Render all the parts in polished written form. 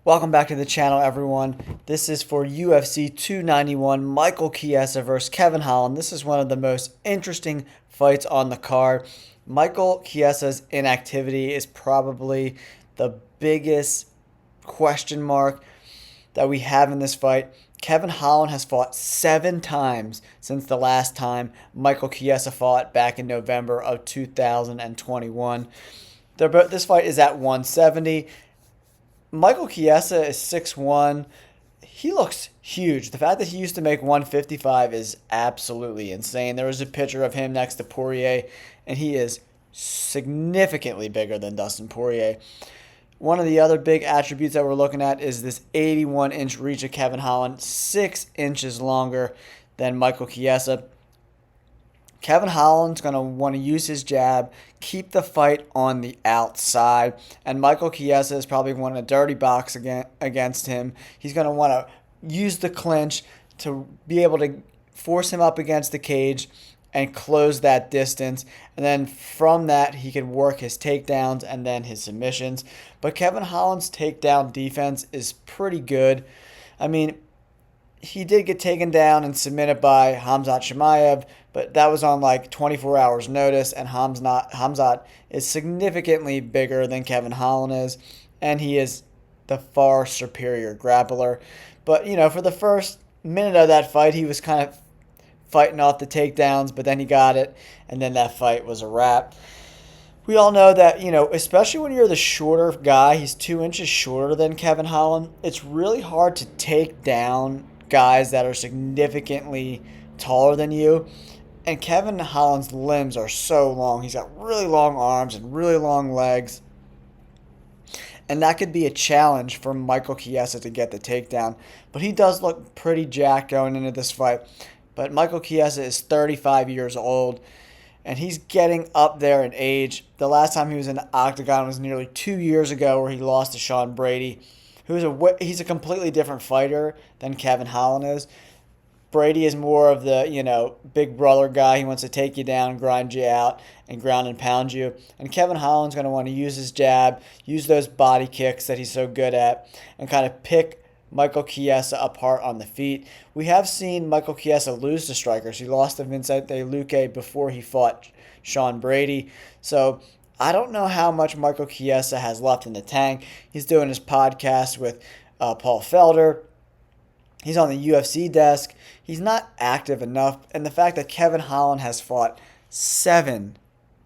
Welcome back to the channel, everyone. This is for UFC 291, Michael Chiesa versus Kevin Holland. This is one of the most interesting fights on the card. Michael Chiesa's inactivity is probably the biggest question mark that we have in this fight. Kevin Holland has fought 7 times since the last time Michael Chiesa fought back in November of 2021. This fight is at 170. Michael Chiesa is 6'1". He looks huge. The fact that he used to make 155 is absolutely insane. There was a picture of him next to Poirier, and he is significantly bigger than Dustin Poirier. One of the other big attributes that we're looking at is this 81-inch reach of Kevin Holland, 6 inches longer than Michael Chiesa. Kevin Holland's going to want to use his jab, keep the fight on the outside, and Michael Chiesa is probably going to dirty box against him. He's going to want to use the clinch to be able to force him up against the cage and close that distance, and then from that he can work his takedowns and then his submissions. But Kevin Holland's takedown defense is pretty good. I mean, he did get taken down and submitted by Khamzat Chimaev, but that was on like 24 hours notice, and Khamzat is significantly bigger than Kevin Holland is, and he is the far superior grappler. But, for the first minute of that fight, he was kind of fighting off the takedowns, but then he got it, and then that fight was a wrap. We all know that, especially when you're the shorter guy, he's 2 inches shorter than Kevin Holland, it's really hard to take down guys that are significantly taller than you. And Kevin Holland's limbs are so long. He's got really long arms and really long legs. And that could be a challenge for Michael Chiesa to get the takedown. But he does look pretty jacked going into this fight. But Michael Chiesa is 35 years old, and he's getting up there in age. The last time he was in the octagon was nearly 2 years ago, where he lost to Sean Brady, he's a completely different fighter than Kevin Holland is. Brady is more of the, big brother guy. He wants to take you down, grind you out, and ground and pound you. And Kevin Holland's going to want to use his jab, use those body kicks that he's so good at, and kind of pick Michael Chiesa apart on the feet. We have seen Michael Chiesa lose to strikers. He lost to Vicente Luque before he fought Sean Brady. So I don't know how much Michael Chiesa has left in the tank. He's doing his podcast with Paul Felder. He's on the UFC desk. He's not active enough. And the fact that Kevin Holland has fought 7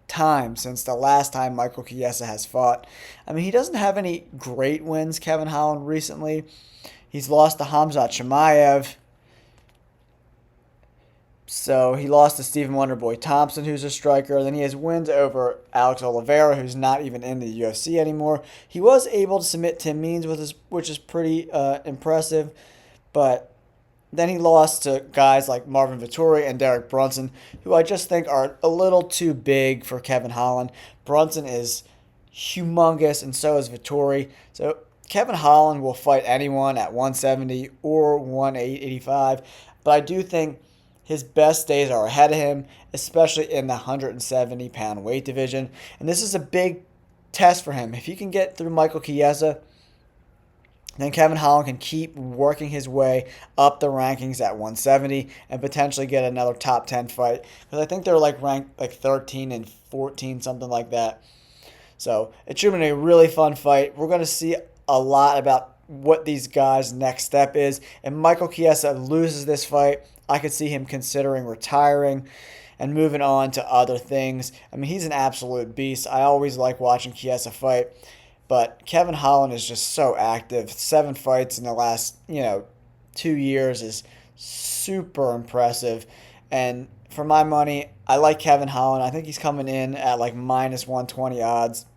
times since the last time Michael Chiesa has fought. I mean, he doesn't have any great wins, Kevin Holland, recently. He's lost to Khamzat Chimaev. So he lost to Stephen Wonderboy Thompson, who's a striker. Then he has wins over Alex Oliveira, who's not even in the UFC anymore. He was able to submit Tim Means, which is pretty impressive. But then he lost to guys like Marvin Vettori and Derek Brunson, who I just think are a little too big for Kevin Holland. Brunson is humongous, and so is Vettori. So Kevin Holland will fight anyone at 170 or 185. But I do think his best days are ahead of him, especially in the 170-pound weight division. And this is a big test for him. If he can get through Michael Chiesa, then Kevin Holland can keep working his way up the rankings at 170 and potentially get another top 10 fight. Because I think they're ranked 13 and 14, something like that. So it should be a really fun fight. We're going to see a lot about what these guys' next step is. If Michael Chiesa loses this fight, I could see him considering retiring and moving on to other things. I mean, he's an absolute beast. I always like watching Chiesa fight. But Kevin Holland is just so active. 7 fights in the last, 2 years is super impressive. And for my money, I like Kevin Holland. I think he's coming in at minus 120 odds.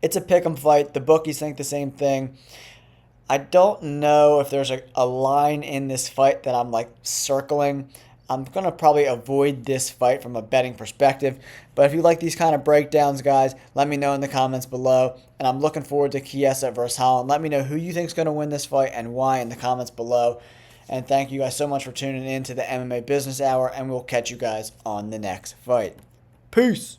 It's a pick'em fight. The bookies think the same thing. I don't know if there's a line in this fight that I'm circling. I'm going to probably avoid this fight from a betting perspective. But if you like these kind of breakdowns, guys, let me know in the comments below. And I'm looking forward to Chiesa versus Holland. Let me know who you think is going to win this fight and why in the comments below. And thank you guys so much for tuning in to the MMA Business Hour. And we'll catch you guys on the next fight. Peace.